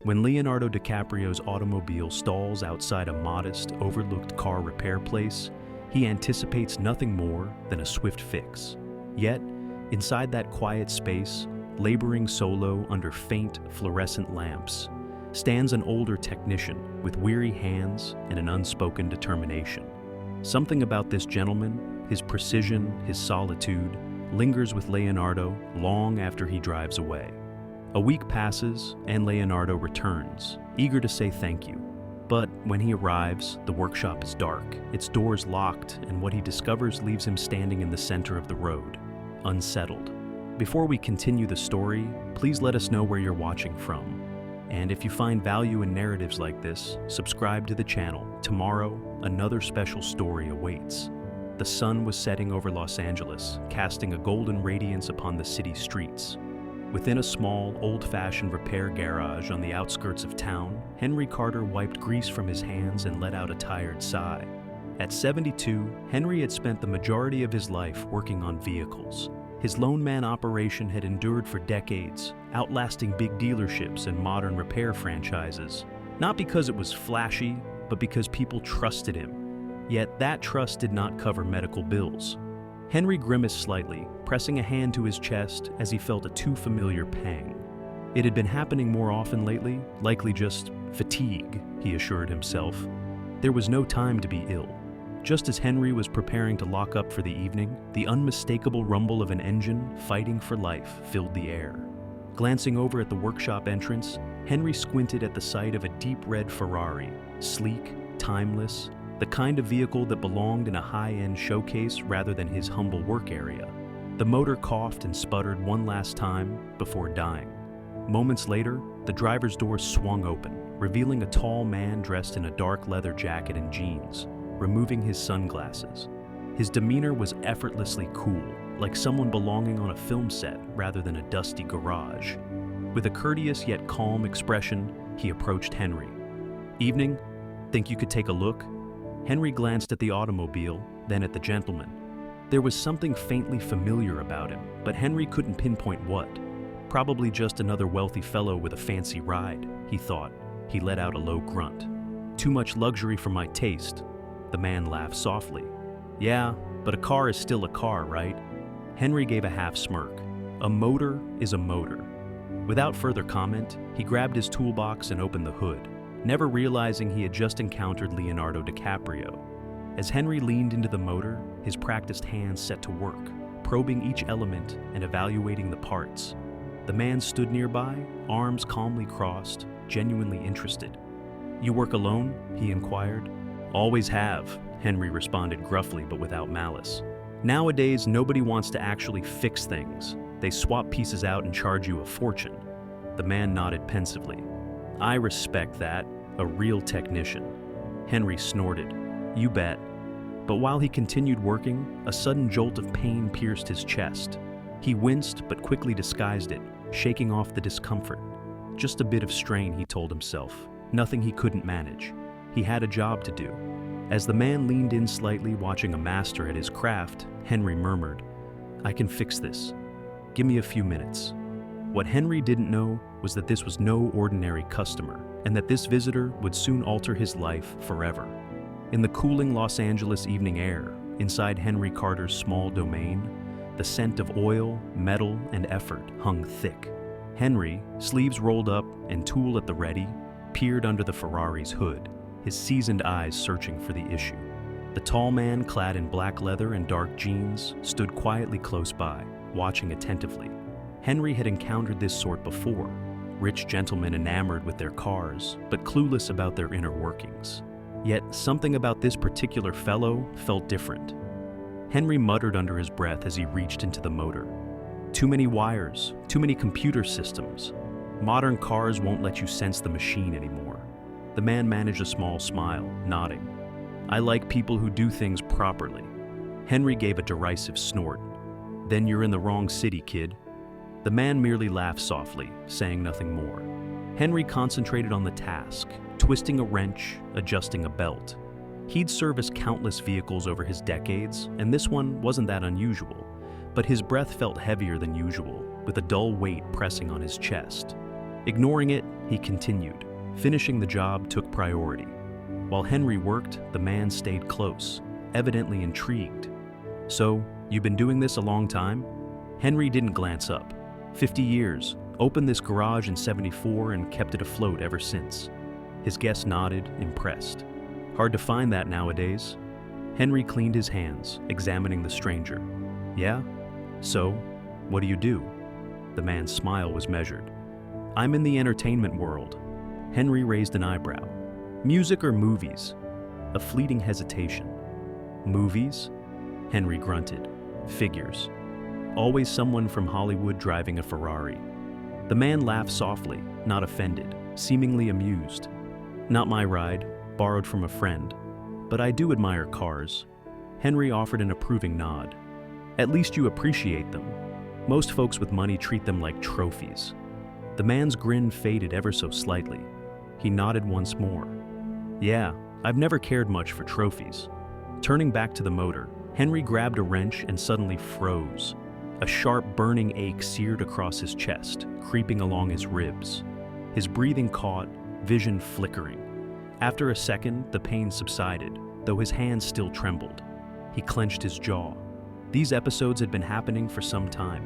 When Leonardo DiCaprio's automobile stalls outside a modest, overlooked car repair place, he anticipates nothing more than a swift fix. Yet, inside that quiet space, laboring solo under faint, fluorescent lamps, stands an older technician with weary hands and an unspoken determination. Something about this gentleman, his precision, his solitude, lingers with Leonardo long after he drives away. A week passes, and Leonardo returns, eager to say thank you. But when he arrives, the workshop is dark, its doors locked, and what he discovers leaves him standing in the center of the road, unsettled. Before we continue the story, please let us know where you're watching from. And if you find value in narratives like this, subscribe to the channel. Tomorrow, another special story awaits. The sun was setting over Los Angeles, casting a golden radiance upon the city streets. Within a small, old-fashioned repair garage on the outskirts of town, Henry Carter wiped grease from his hands and let out a tired sigh. At 72, Henry had spent the majority of his life working on vehicles. His lone man operation had endured for decades, outlasting big dealerships and modern repair franchises. Not because it was flashy, but because people trusted him. Yet that trust did not cover medical bills. Henry grimaced slightly, pressing a hand to his chest as he felt a too familiar pang. It had been happening more often lately, likely just fatigue, he assured himself. There was no time to be ill. Just as Henry was preparing to lock up for the evening, the unmistakable rumble of an engine fighting for life filled the air. Glancing over at the workshop entrance, Henry squinted at the sight of a deep red Ferrari, sleek, timeless, the kind of vehicle that belonged in a high-end showcase rather than his humble work area. The motor coughed and sputtered one last time before dying. Moments later, the driver's door swung open, revealing a tall man dressed in a dark leather jacket and jeans, removing his sunglasses. His demeanor was effortlessly cool, like someone belonging on a film set rather than a dusty garage. With a courteous yet calm expression, he approached Henry. "Evening? Think you could take a look?" Henry glanced at the automobile, then at the gentleman. There was something faintly familiar about him, but Henry couldn't pinpoint what. Probably just another wealthy fellow with a fancy ride, he thought. He let out a low grunt. "Too much luxury for my taste." The man laughed softly. "Yeah, but a car is still a car, right?" Henry gave a half smirk. A motor is a motor. Without further comment, he grabbed his toolbox and opened the hood, never realizing he had just encountered Leonardo DiCaprio. As Henry leaned into the motor, his practiced hands set to work, probing each element and evaluating the parts. The man stood nearby, arms calmly crossed, genuinely interested. "You work alone?" he inquired. "Always have," Henry responded gruffly but without malice. "Nowadays, nobody wants to actually fix things. They swap pieces out and charge you a fortune." The man nodded pensively. "I respect that. A real technician." Henry snorted. "You bet." But while he continued working, a sudden jolt of pain pierced his chest. He winced but quickly disguised it, shaking off the discomfort. Just a bit of strain, he told himself. Nothing he couldn't manage. He had a job to do. As the man leaned in slightly, watching a master at his craft, Henry murmured, "I can fix this. Give me a few minutes." What Henry didn't know was that this was no ordinary customer, and that this visitor would soon alter his life forever. In the cooling Los Angeles evening air, inside Henry Carter's small domain, the scent of oil, metal, and effort hung thick. Henry, sleeves rolled up and tool at the ready, peered under the Ferrari's hood, his seasoned eyes searching for the issue. The tall man, clad in black leather and dark jeans, stood quietly close by, watching attentively. Henry had encountered this sort before, rich gentlemen enamored with their cars, but clueless about their inner workings. Yet something about this particular fellow felt different. Henry muttered under his breath as he reached into the motor. "Too many wires, too many computer systems. Modern cars won't let you sense the machine anymore." The man managed a small smile, nodding. "I like people who do things properly." Henry gave a derisive snort. "Then you're in the wrong city, kid." The man merely laughed softly, saying nothing more. Henry concentrated on the task, twisting a wrench, adjusting a belt. He'd serviced countless vehicles over his decades, and this one wasn't that unusual, but his breath felt heavier than usual, with a dull weight pressing on his chest. Ignoring it, He continued. Finishing the job took priority. While Henry worked, the man stayed close, evidently intrigued. "So, you've been doing this a long time?" Henry didn't glance up. 50 years. Opened this garage in '74 and kept it afloat ever since. His guest nodded, impressed. Hard to find that nowadays. Henry cleaned his hands, examining the stranger. "Yeah? So, what do you do?" The man's smile was measured. "I'm in the entertainment world." Henry raised an eyebrow. "Music or movies?" A fleeting hesitation. "Movies?" Henry grunted. "Figures. Always someone from Hollywood driving a Ferrari." The man laughed softly, not offended, seemingly amused. "Not my ride, borrowed from a friend. But I do admire cars." Henry offered an approving nod. "At least you appreciate them. Most folks with money treat them like trophies." The man's grin faded ever so slightly. He nodded once more. "Yeah, I've never cared much for trophies." Turning back to the motor, Henry grabbed a wrench and suddenly froze. A sharp, burning ache seared across his chest, creeping along his ribs. His breathing caught, vision flickering. After a second, the pain subsided, though his hands still trembled. He clenched his jaw. These episodes had been happening for some time.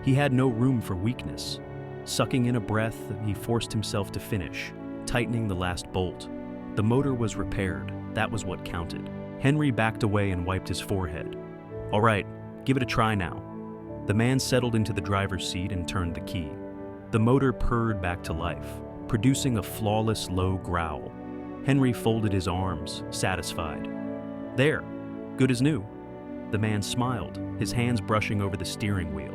He had no room for weakness. Sucking in a breath, he forced himself to finish, tightening the last bolt. The motor was repaired. That was what counted. Henry backed away and wiped his forehead. "All right, give it a try now." The man settled into the driver's seat and turned the key. The motor purred back to life, producing a flawless low growl. Henry folded his arms, satisfied. "There, good as new." The man smiled, his hands brushing over the steering wheel.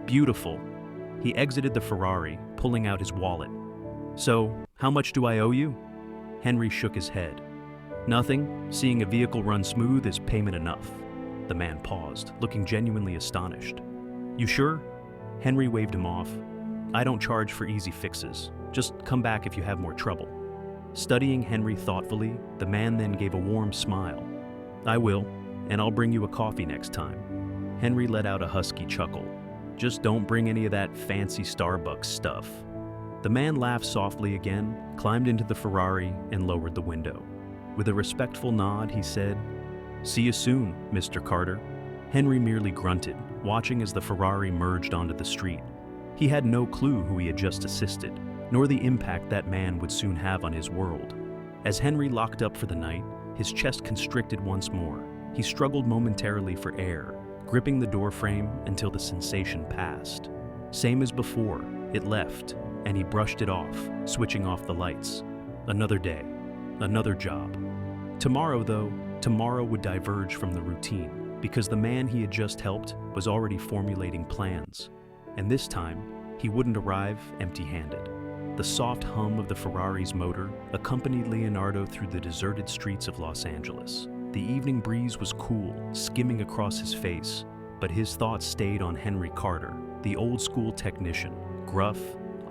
"Beautiful." He exited the Ferrari, pulling out his wallet. "So, how much do I owe you?" Henry shook his head. "Nothing. Seeing a vehicle run smooth is payment enough." The man paused, looking genuinely astonished. "You sure?" Henry waved him off. "I don't charge for easy fixes. Just come back if you have more trouble." Studying Henry thoughtfully, the man then gave a warm smile. "I will, and I'll bring you a coffee next time." Henry let out a husky chuckle. "Just don't bring any of that fancy Starbucks stuff." The man laughed softly again, climbed into the Ferrari, and lowered the window. With a respectful nod, he said, "See you soon, Mr. Carter." Henry merely grunted, watching as the Ferrari merged onto the street. He had no clue who he had just assisted, nor the impact that man would soon have on his world. As Henry locked up for the night, his chest constricted once more. He struggled momentarily for air, gripping the doorframe until the sensation passed. Same as before, it left, and he brushed it off, switching off the lights. Another day, another job. Tomorrow, though, tomorrow would diverge from the routine, because the man he had just helped was already formulating plans. And this time, he wouldn't arrive empty-handed. The soft hum of the Ferrari's motor accompanied Leonardo through the deserted streets of Los Angeles. The evening breeze was cool, skimming across his face, but his thoughts stayed on Henry Carter, the old-school technician, gruff,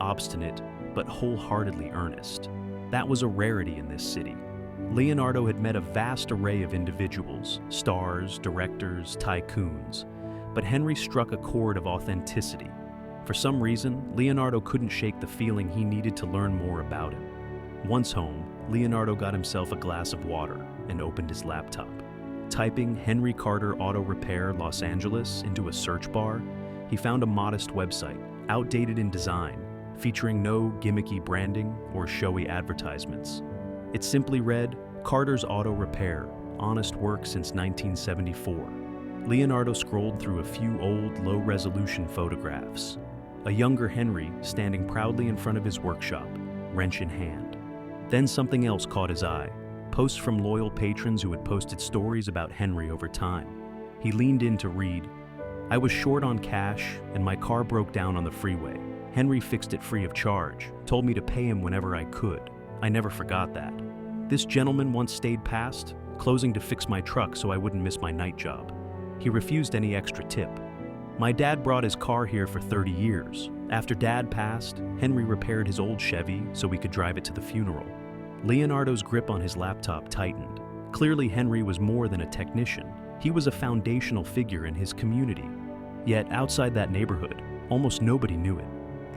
obstinate, but wholeheartedly earnest. That was a rarity in this city. Leonardo had met a vast array of individuals, stars, directors, tycoons, but Henry struck a chord of authenticity. For some reason, Leonardo couldn't shake the feeling he needed to learn more about him. Once home, Leonardo got himself a glass of water and opened his laptop. Typing Henry Carter Auto Repair Los Angeles into a search bar, he found a modest website, outdated in design, featuring no gimmicky branding or showy advertisements. It simply read, "Carter's Auto Repair, honest work since 1974. Leonardo scrolled through a few old, low-resolution photographs. A younger Henry standing proudly in front of his workshop, wrench in hand. Then something else caught his eye, posts from loyal patrons who had posted stories about Henry over time. He leaned in to read, "I was short on cash and my car broke down on the freeway. Henry fixed it free of charge, told me to pay him whenever I could. I never forgot that. This gentleman once stayed past, closing to fix my truck so I wouldn't miss my night job. He refused any extra tip. My dad brought his car here for 30 years. After Dad passed, Henry repaired his old Chevy so we could drive it to the funeral." Leonardo's grip on his laptop tightened. Clearly, Henry was more than a technician. He was a foundational figure in his community. Yet, outside that neighborhood, almost nobody knew it.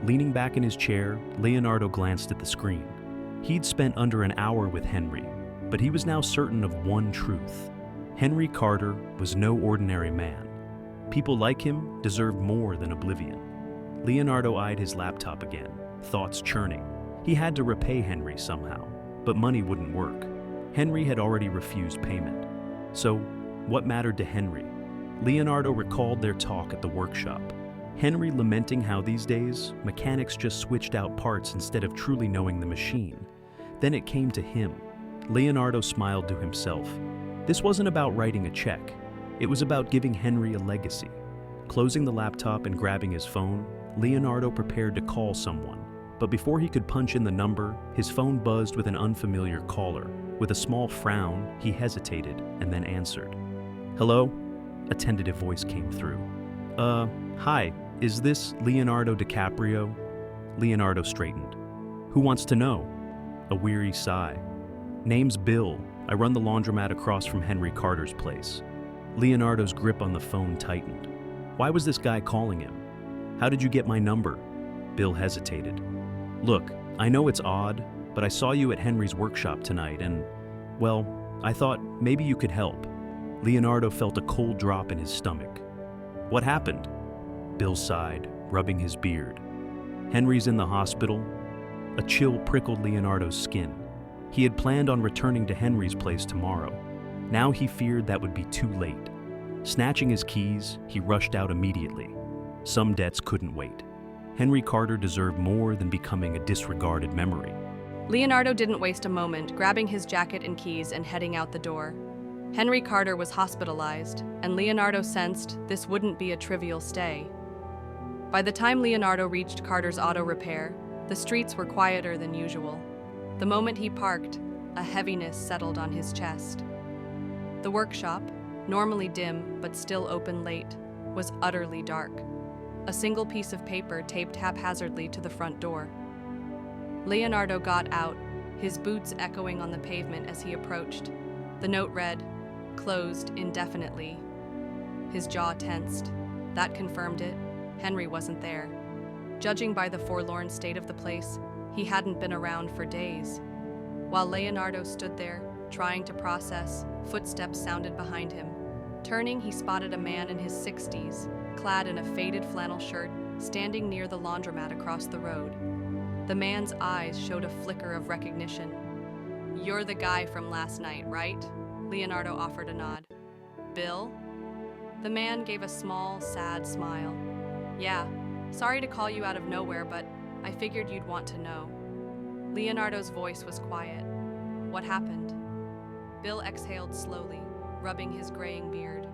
Leaning back in his chair, Leonardo glanced at the screen. He'd spent under an hour with Henry, but he was now certain of one truth. Henry Carter was no ordinary man. People like him deserved more than oblivion. Leonardo eyed his laptop again, thoughts churning. He had to repay Henry somehow, but money wouldn't work. Henry had already refused payment. So, what mattered to Henry? Leonardo recalled their talk at the workshop. Henry lamenting how these days, mechanics just switched out parts instead of truly knowing the machine. Then it came to him. Leonardo smiled to himself. This wasn't about writing a check. It was about giving Henry a legacy. Closing the laptop and grabbing his phone, Leonardo prepared to call someone. But before he could punch in the number, his phone buzzed with an unfamiliar caller. With a small frown, he hesitated and then answered. "Hello?" A tentative voice came through. Hi, is this Leonardo DiCaprio?" Leonardo straightened. "Who wants to know?" A weary sigh. "Name's Bill. I run the laundromat across from Henry Carter's place." Leonardo's grip on the phone tightened. Why was this guy calling him? "How did you get my number?" Bill hesitated. "Look, I know it's odd, but I saw you at Henry's workshop tonight and, well, I thought maybe you could help." Leonardo felt a cold drop in his stomach. "What happened?" Bill sighed, rubbing his beard. "Henry's in the hospital." A chill prickled Leonardo's skin. He had planned on returning to Henry's place tomorrow. Now he feared that would be too late. Snatching his keys, he rushed out immediately. Some debts couldn't wait. Henry Carter deserved more than becoming a disregarded memory. Leonardo didn't waste a moment, grabbing his jacket and keys and heading out the door. Henry Carter was hospitalized, and Leonardo sensed this wouldn't be a trivial stay. By the time Leonardo reached Carter's auto repair, the streets were quieter than usual. The moment he parked, a heaviness settled on his chest. The workshop, normally dim but still open late, was utterly dark. A single piece of paper taped haphazardly to the front door. Leonardo got out, his boots echoing on the pavement as he approached. The note read, "Closed indefinitely." His jaw tensed. That confirmed it. Henry wasn't there. Judging by the forlorn state of the place, he hadn't been around for days. While Leonardo stood there, trying to process, footsteps sounded behind him. Turning, he spotted a man in his 60s, clad in a faded flannel shirt, standing near the laundromat across the road. The man's eyes showed a flicker of recognition. "You're the guy from last night, right?" Leonardo offered a nod. "Bill?" The man gave a small, sad smile. "Yeah, sorry to call you out of nowhere, but I figured you'd want to know." Leonardo's voice was quiet. "What happened?" Bill exhaled slowly, rubbing his graying beard.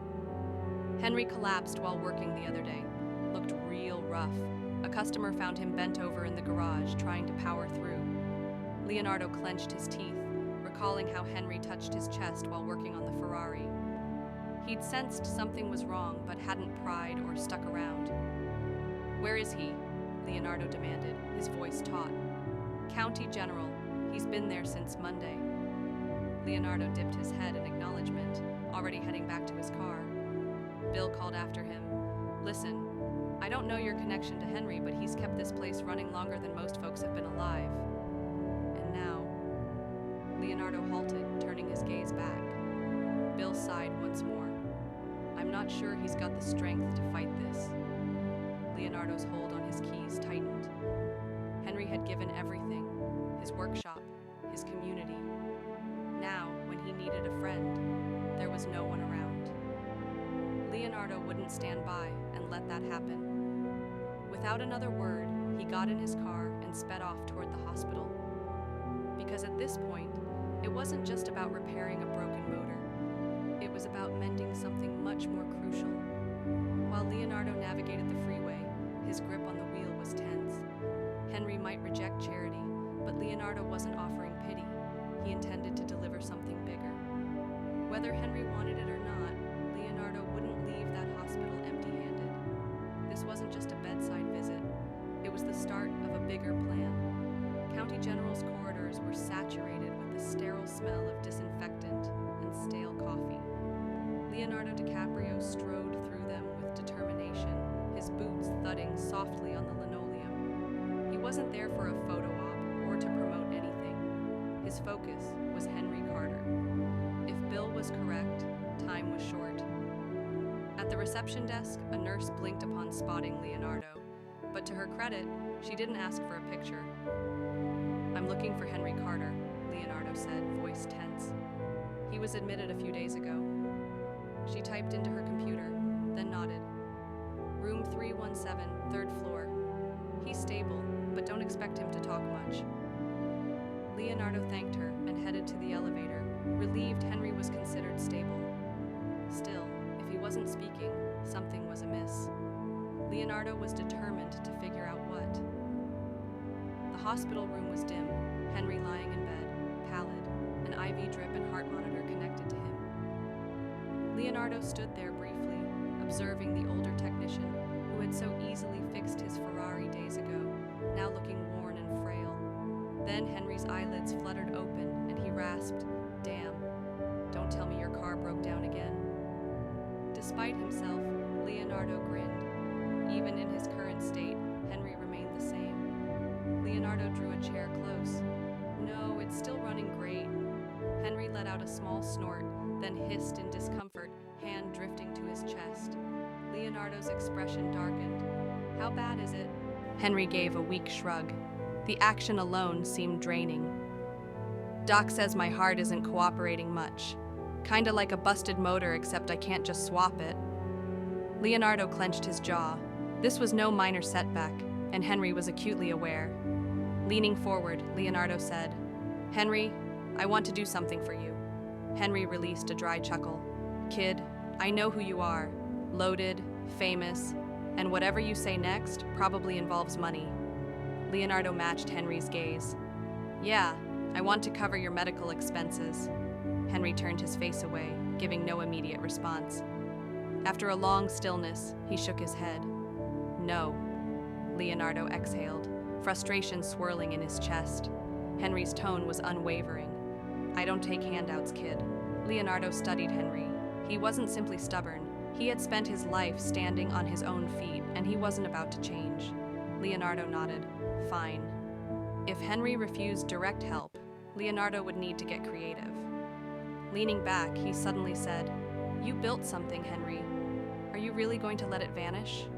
"Henry collapsed while working the other day. Looked real rough. A customer found him bent over in the garage, trying to power through." Leonardo clenched his teeth, recalling how Henry touched his chest while working on the Ferrari. He'd sensed something was wrong, but hadn't pried or stuck around. "Where is he?" Leonardo demanded, his voice taut. "County General. He's been there since Monday." Leonardo dipped his head in acknowledgement, already heading back to his car. Bill called after him. "Listen, I don't know your connection to Henry, but he's kept this place running longer than most folks have been alive. And now..." Leonardo halted, turning his gaze back. Bill sighed once more. "I'm not sure he's got the strength to fight this." Leonardo's hold on his keys tightened. Henry had given everything, his workshop, his community. Now, when he needed a friend, there was no one around. Leonardo wouldn't stand by and let that happen. Without another word, he got in his car and sped off toward the hospital. Because at this point, it wasn't just about repairing a broken motor. It was about mending something much more crucial. While Leonardo navigated the freeway, his grip on the wheel was tense. Henry might reject charity, but Leonardo wasn't offering pity. He intended to deliver something bigger. Whether Henry wanted it or not, Leonardo wouldn't leave that hospital empty-handed. This wasn't just a bedside visit. It was the start of a bigger plan. County General's corridors were saturated with the sterile smell of disinfectant and stale coffee. Leonardo DiCaprio strode through them with determination, his boots thudding softly on the linoleum. wasn't there for a photo op or to promote anything. His focus was Henry Carter. If Bill was correct, time was short. At the reception desk, a nurse blinked upon spotting Leonardo, but to her credit, she didn't ask for a picture. "I'm looking for Henry Carter," Leonardo said, voice tense. "He was admitted a few days ago." She typed into her computer, then nodded. "Room 317, third floor. He's stable, but don't expect him to talk much." Leonardo thanked her and headed to the elevator, relieved Henry was considered stable. Still, if he wasn't speaking, something was amiss. Leonardo was determined to figure out what. The hospital room was dim, Henry lying in bed, pallid, an IV drip and heart monitor connected to him. Leonardo stood there briefly, observing the older technician, who had so easily fixed his Ferrari days ago, now looking worn and frail. Then Henry's eyelids fluttered open, and he rasped, "Damn, don't tell me your car broke down again." Despite himself, Leonardo grinned. Even in his current state, Henry remained the same. Leonardo drew a chair close. "No, it's still running great." Henry let out a small snort, then hissed in discomfort, hand drifting to his chest. Leonardo's expression darkened. "How bad is it?" Henry gave a weak shrug. The action alone seemed draining. "Doc says my heart isn't cooperating much. Kinda like a busted motor, except I can't just swap it." Leonardo clenched his jaw. This was no minor setback, and Henry was acutely aware. Leaning forward, Leonardo said, "Henry, I want to do something for you." Henry released a dry chuckle. "Kid, I know who you are. Loaded, famous, and whatever you say next probably involves money." Leonardo matched Henry's gaze. "Yeah, I want to cover your medical expenses." Henry turned his face away, giving no immediate response. After a long stillness, he shook his head. "No," Leonardo exhaled, frustration swirling in his chest. Henry's tone was unwavering. "I don't take handouts, kid." Leonardo studied Henry. He wasn't simply stubborn. He had spent his life standing on his own feet, and he wasn't about to change. Leonardo nodded. "Fine." If Henry refused direct help, Leonardo would need to get creative. Leaning back, he suddenly said, "You built something, Henry. Are you really going to let it vanish?"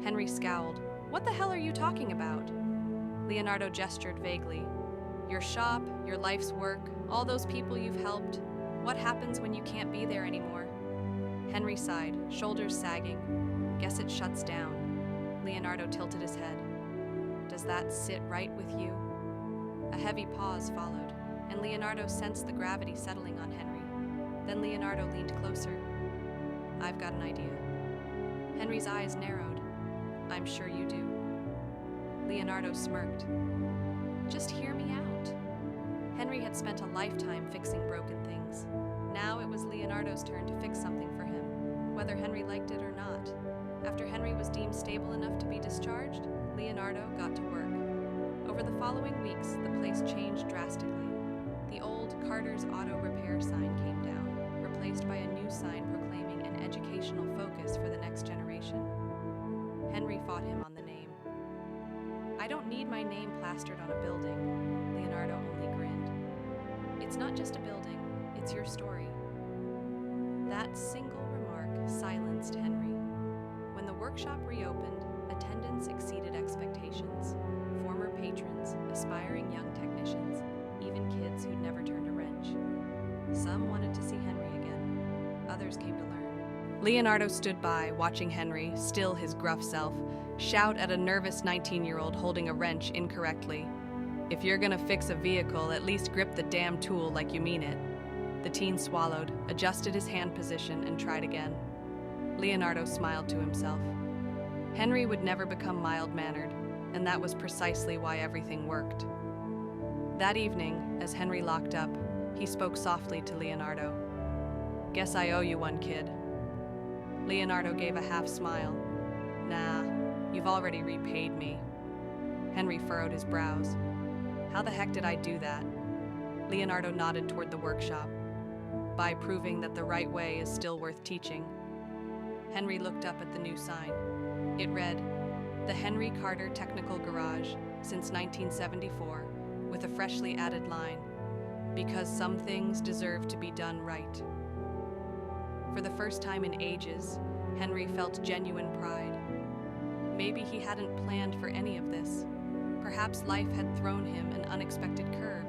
Henry scowled. "What the hell are you talking about?" Leonardo gestured vaguely. "Your shop, your life's work, all those people you've helped. What happens when you can't be there anymore?" Henry sighed, shoulders sagging. "Guess it shuts down." Leonardo tilted his head. "Does that sit right with you?" A heavy pause followed, and Leonardo sensed the gravity settling on Henry. Then Leonardo leaned closer. "I've got an idea." Henry's eyes narrowed. "I'm sure you do." Leonardo smirked. "Just hear me out." Henry had spent a lifetime fixing broken things. Now it was Leonardo's turn to fix something for him, whether Henry liked it or not. After Henry was deemed stable enough to be discharged, Leonardo got to work. Over the following weeks, the place changed drastically. The old Carter's Auto Repair sign came down, replaced by a new sign proclaiming an educational focus for the next generation. Henry fought him on the name. "I don't need my name plastered on a building." Leonardo only grinned. "It's not just a building, it's your story." That single remark silenced Henry. When the workshop reopened, attendance exceeded expectations. Former patrons, aspiring young technicians, even kids who'd never turned a wrench. Some wanted to see Henry again. Others came to learn. Leonardo stood by, watching Henry, still his gruff self, shout at a nervous 19-year-old holding a wrench incorrectly. "If you're gonna fix a vehicle, at least grip the damn tool like you mean it." The teen swallowed, adjusted his hand position, and tried again. Leonardo smiled to himself. Henry would never become mild-mannered, and that was precisely why everything worked. That evening, as Henry locked up, he spoke softly to Leonardo. "Guess I owe you one, kid." Leonardo gave a half-smile. "Nah, you've already repaid me." Henry furrowed his brows. "How the heck did I do that?" Leonardo nodded toward the workshop. "By proving that the right way is still worth teaching." Henry looked up at the new sign. It read, "The Henry Carter Technical Garage, since 1974, with a freshly added line, "Because some things deserve to be done right." For the first time in ages, Henry felt genuine pride. Maybe he hadn't planned for any of this. Perhaps life had thrown him an unexpected curve.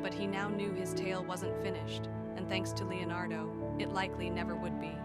But he now knew his tale wasn't finished, and thanks to Leonardo, it likely never would be.